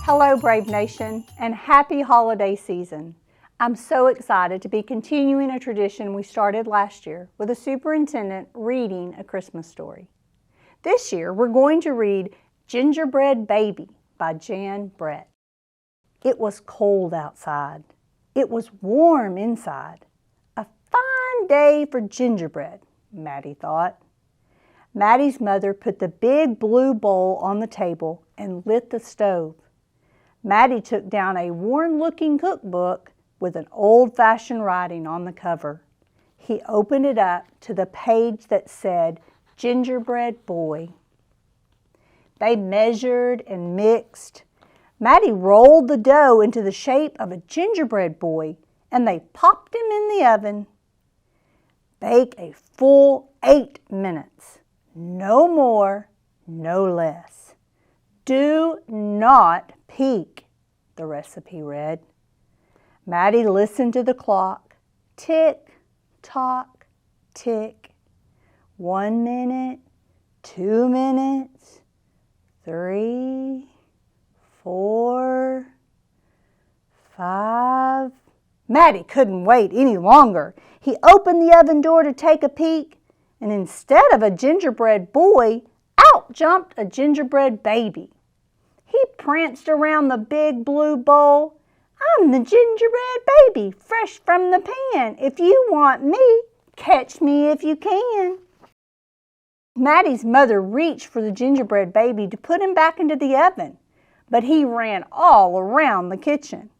Hello, Brave Nation, and happy holiday season. I'm so excited to be continuing a tradition we started last year with a superintendent reading a Christmas story. This year, we're going to read Gingerbread Baby by Jan Brett. It was cold outside. It was warm inside. A fine day for gingerbread, Maddie thought. Maddie's mother put the big blue bowl on the table and lit the stove. Maddie took down a worn-looking cookbook with an old-fashioned writing on the cover. He opened it up to the page that said, Gingerbread Boy. They measured and mixed. Maddie rolled the dough into the shape of a gingerbread boy, and they popped him in the oven. Bake a full 8 minutes. No more, no less. Do not peek, the recipe read. Maddie listened to the clock. Tick, tock, tick. 1 minute, 2 minutes, 3, 4, 5. Maddie couldn't wait any longer. He opened the oven door to take a peek, and instead of a gingerbread boy, out jumped a gingerbread baby. He pranced around the big blue bowl. I'm the gingerbread baby, fresh from the pan. If you want me, catch me if you can. Maddie's mother reached for the gingerbread baby to put him back into the oven, but he ran all around the kitchen.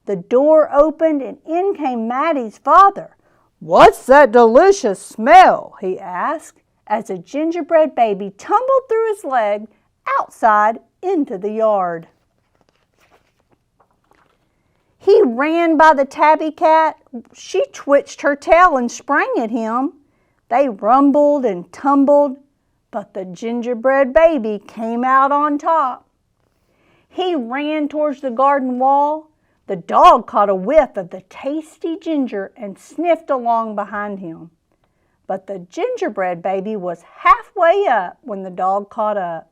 The door opened and in came Maddie's father. What's that delicious smell? He asked as a gingerbread baby tumbled through his leg outside into the yard. He ran by the tabby cat. She twitched her tail and sprang at him. They rumbled and tumbled, but the gingerbread baby came out on top. He ran towards the garden wall. The dog caught a whiff of the tasty ginger and sniffed along behind him. But the gingerbread baby was halfway up when the dog caught up.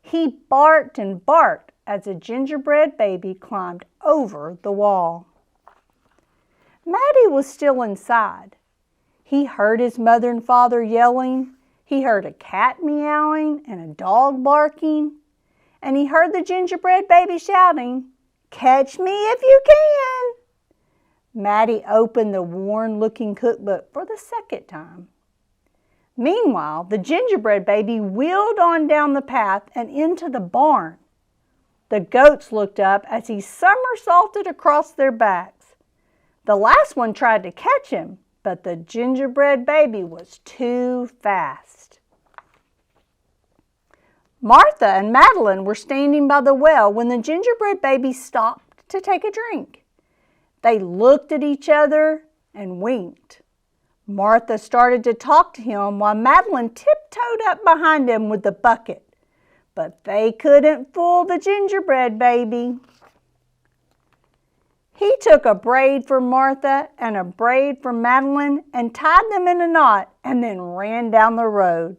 He barked and barked as the gingerbread baby climbed over the wall. Maddie was still inside. He heard his mother and father yelling. He heard a cat meowing and a dog barking. And he heard the gingerbread baby shouting, Catch me if you can! Maddie opened the worn-looking cookbook for the second time. Meanwhile, the gingerbread baby wheeled on down the path and into the barn. The goats looked up as he somersaulted across their backs. The last one tried to catch him, but the gingerbread baby was too fast. Martha and Madeline were standing by the well when the gingerbread baby stopped to take a drink. They looked at each other and winked. Martha started to talk to him while Madeline tiptoed up behind him with the bucket. But they couldn't fool the gingerbread baby. He took a braid for Martha and a braid for Madeline and tied them in a knot and then ran down the road.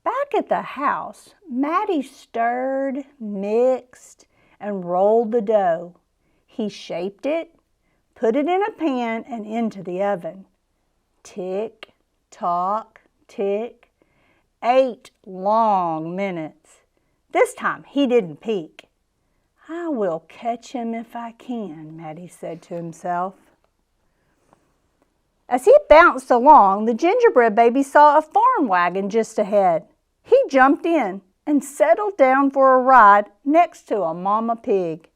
Back at the house, Maddie stirred, mixed, and rolled the dough. He shaped it, put it in a pan and into the oven. Tick, tock, tick. 8 long minutes. This time he didn't peek. I will catch him if I can, Maddie said to himself. As he bounced along, the gingerbread baby saw a farm wagon just ahead. He jumped in and settled down for a ride next to a mama pig.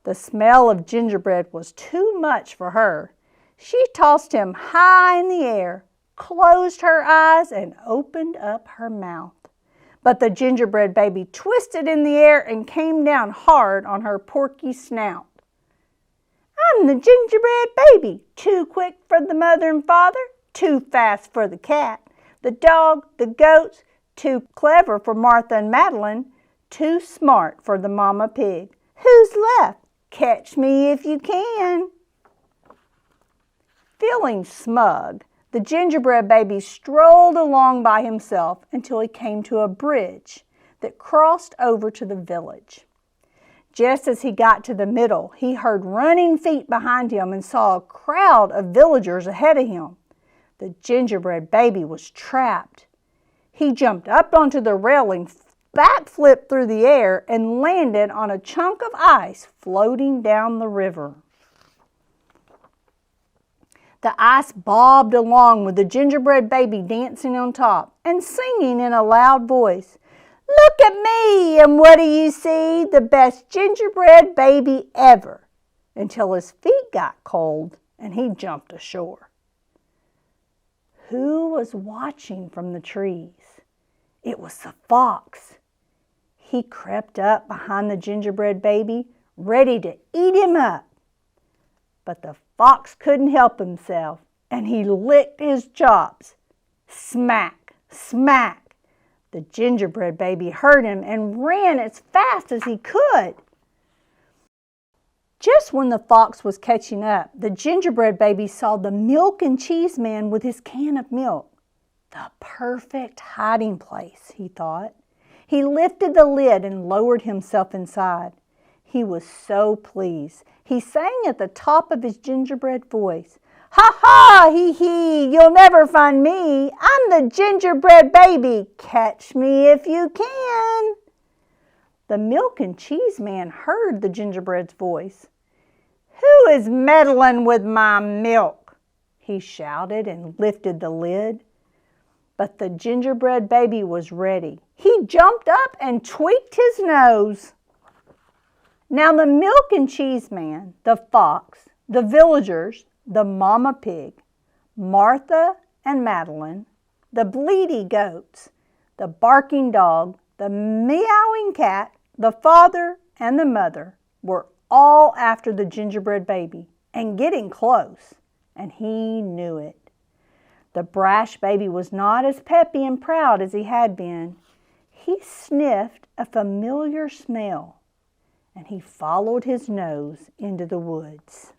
The smell of gingerbread was too much for her. She tossed him high in the air, closed her eyes, and opened up her mouth. But the gingerbread baby twisted in the air and came down hard on her porky snout. I'm the gingerbread baby, too quick for the mother and father, too fast for the cat, the dog, the goats, too clever for Martha and Madeline, too smart for the mama pig. Who's left? Catch me if you can. Feeling smug, the gingerbread baby strolled along by himself until he came to a bridge that crossed over to the village. Just as he got to the middle, he heard running feet behind him and saw a crowd of villagers ahead of him. The gingerbread baby was trapped. He jumped up onto the railing, backflipped through the air, and landed on a chunk of ice floating down the river. The ice bobbed along with the gingerbread baby dancing on top and singing in a loud voice, "Look at me, and what do you see? The best gingerbread baby ever," until his feet got cold and he jumped ashore. Who was watching from the trees? It was the fox. He crept up behind the gingerbread baby, ready to eat him up. But the fox couldn't help himself, and he licked his chops. Smack, smack. The gingerbread baby heard him and ran as fast as he could. Just when the fox was catching up, the gingerbread baby saw the milk and cheese man with his can of milk. The perfect hiding place, he thought. He lifted the lid and lowered himself inside. He was so pleased. He sang at the top of his gingerbread voice, "Ha ha, hee hee, you'll never find me. I'm the gingerbread baby. Catch me if you can." The milk and cheese man heard the gingerbread's voice. "Who is meddling with my milk?" he shouted and lifted the lid. But the gingerbread baby was ready. He jumped up and tweaked his nose. Now the milk and cheese man, the fox, the villagers, the mama pig, Martha and Madeline, the bleedy goats, the barking dog, the meowing cat, the father and the mother were all after the gingerbread baby and getting close, and he knew it. The brash baby was not as peppy and proud as he had been. He sniffed a familiar smell, and he followed his nose into the woods.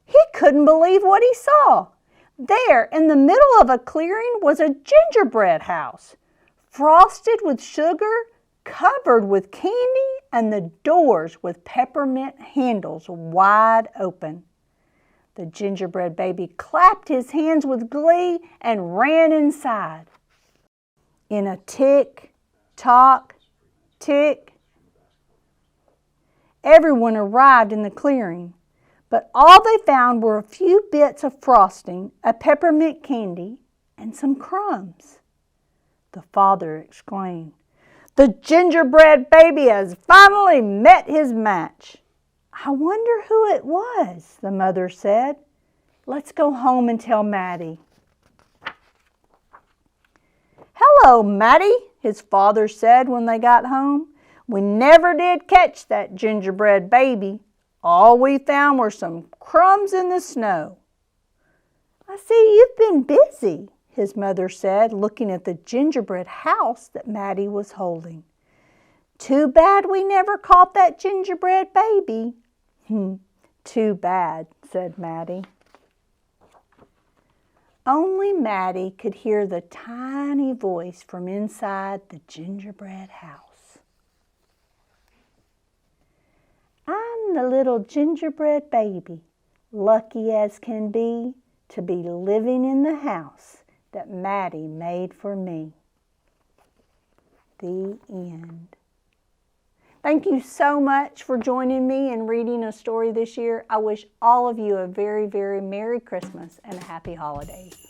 He couldn't believe what he saw. There, in the middle of a clearing, was a gingerbread house, frosted with sugar, covered with candy, and the doors with peppermint handles wide open. The gingerbread baby clapped his hands with glee and ran inside. In a tick, tock, tick, everyone arrived in the clearing, but all they found were a few bits of frosting, a peppermint candy, and some crumbs. The father exclaimed, "The gingerbread baby has finally met his match." "I wonder who it was," the mother said. "Let's go home and tell Maddie." "Hello, Maddie," his father said when they got home. "We never did catch that gingerbread baby. All we found were some crumbs in the snow." "I see you've been busy," his mother said, looking at the gingerbread house that Maddie was holding. "Too bad we never caught that gingerbread baby." "Too bad," said Maddie. Only Maddie could hear the tiny voice from inside the gingerbread house. "I'm the little gingerbread baby, lucky as can be to be living in the house that Maddie made for me." The end. Thank you so much for joining me in reading a story this year. I wish all of you a very, very Merry Christmas and a Happy Holidays.